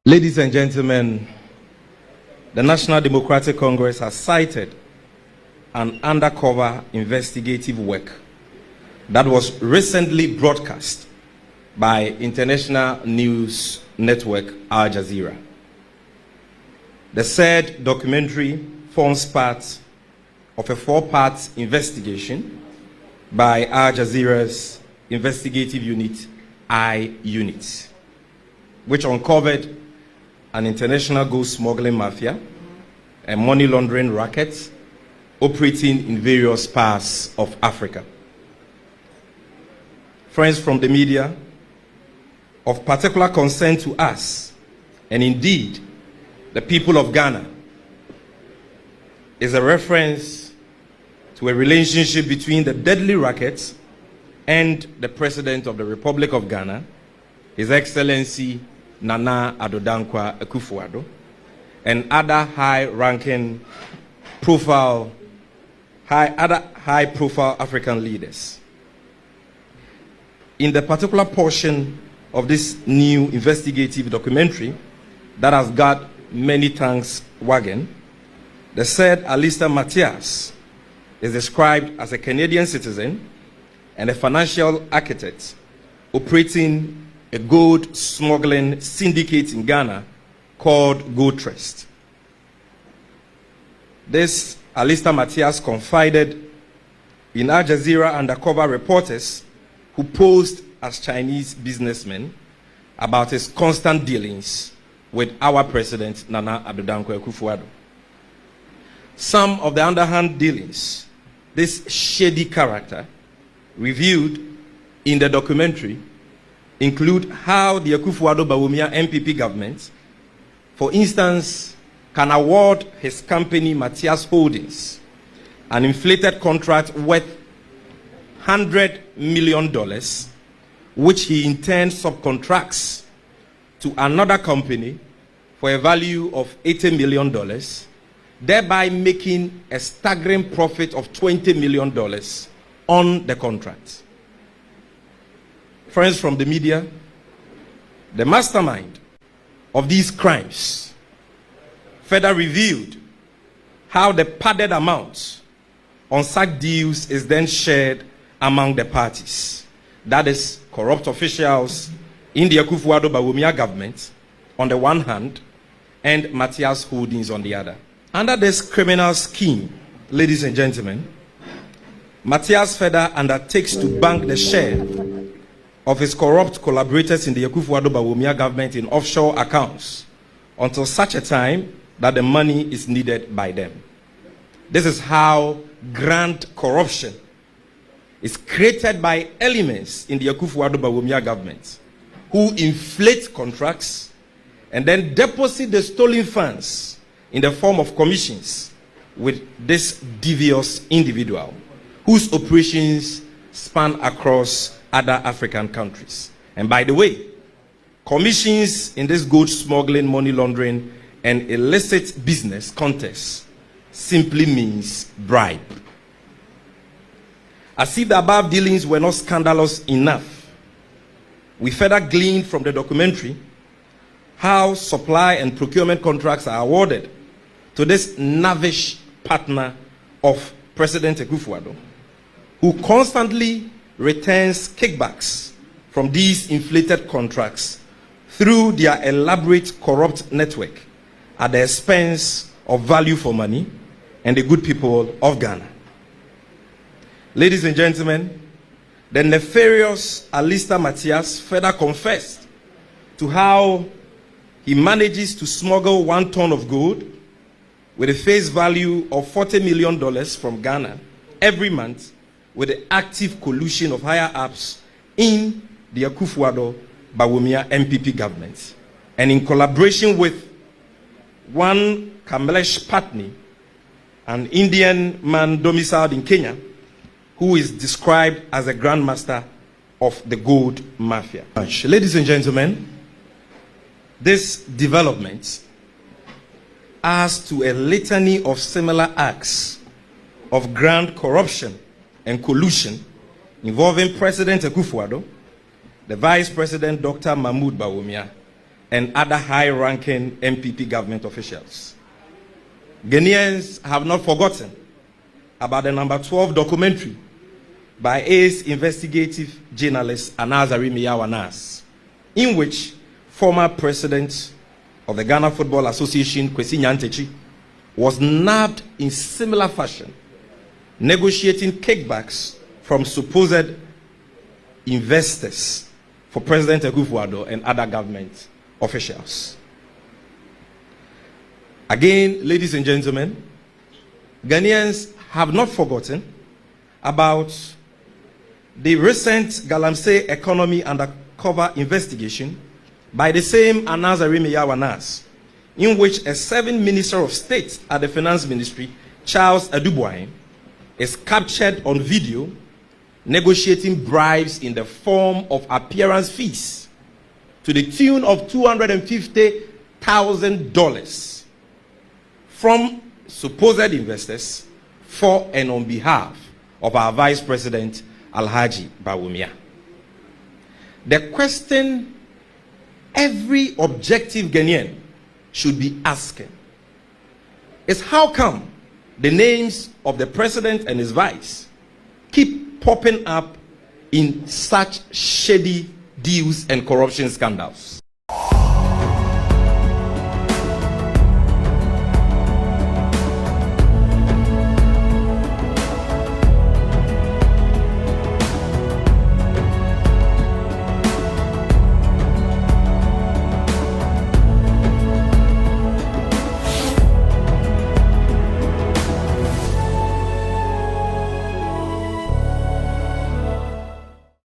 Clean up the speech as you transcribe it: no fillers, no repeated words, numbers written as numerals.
Ladies and gentlemen, the National Democratic Congress has cited an undercover investigative work that was recently broadcast by international news network Al Jazeera. The said documentary forms part of a four-part investigation by Al Jazeera's investigative unit, I-Unit, which uncovered an international gold smuggling mafia and money laundering rackets operating in various parts of Africa. Friends from the media, of particular concern to us, and indeed the people of Ghana, is a reference to a relationship between the deadly rackets and the President of the Republic of Ghana, His Excellency Nana Addo Dankwa Akufo-Addo, and other high-profile African leaders. In the particular portion of this new investigative documentary that has got many tongues wagging, the said Alistair Matthias is described as a Canadian citizen and a financial architect operating a gold smuggling syndicate in Ghana called Gold Trust. This Alistair Matthias confided in Al Jazeera undercover reporters who posed as Chinese businessmen about his constant dealings with our President Nana Addo Dankwa Akufo-Addo. Some of the underhand dealings this shady character reviewed in the documentary include how the Akufo-Addo Bawumia MPP government, for instance, can award his company Matthias Holdings an inflated contract worth $100 million, which he intends subcontracts to another company for a value of $80 million, thereby making a staggering profit of $20 million on the contract. Friends from the media, the mastermind of these crimes further revealed how the padded amount on such deals is then shared among the parties. That is, corrupt officials in the Akufo-Addo Bawumia government on the one hand, and Matthias Holdings on the other. Under this criminal scheme, ladies and gentlemen, Matthias further undertakes to bank the share of his corrupt collaborators in the Akufo-Addo Bawumia government in offshore accounts until such a time that the money is needed by them. This is how grand corruption is created by elements in the Akufo-Addo Bawumia government who inflate contracts and then deposit the stolen funds in the form of commissions with this devious individual whose operations span across other African countries. And by the way, commissions in this gold smuggling, money laundering, and illicit business context simply means bribe. As if the above dealings were not scandalous enough, we further gleaned from the documentary how supply and procurement contracts are awarded to this lavish partner of President Akufo-Addo, who constantly returns kickbacks from these inflated contracts through their elaborate corrupt network at the expense of value for money and the good people of Ghana. Ladies and gentlemen, the nefarious Alistair Matthias further confessed to how he manages to smuggle 1 ton of gold with a face value of $40 million from Ghana every month, with the active collusion of higher ups in the Akufo-Addo Bawumia MPP government, and in collaboration with one Kamlesh Patni, an Indian man domiciled in Kenya, who is described as a grandmaster of the gold mafia. Ladies and gentlemen, this development adds to a litany of similar acts of grand corruption and collusion involving President Akufo-Addo, the Vice President Dr. Mahmoud Bawumia, and other high-ranking MPP government officials. Ghanaians have not forgotten about the number 12 documentary by ace investigative journalist Anazari Miyawanas, in which former president of the Ghana Football Association, Kwesi Nyantakyi, was nabbed in similar fashion, negotiating kickbacks from supposed investors for President Akufo-Addo and other government officials. Again, ladies and gentlemen, Ghanaians have not forgotten about the recent Galamsey economy undercover investigation by the same Anazari Miyawanas, in which a 7th Minister of State at the Finance Ministry, Charles Adubuain, is captured on video negotiating bribes in the form of appearance fees to the tune of $250,000 from supposed investors for and on behalf of our Vice President, Alhaji Bawumia. The question every objective Ghanaian should be asking is, how come the names of the president and his vice keep popping up in such shady deals and corruption scandals?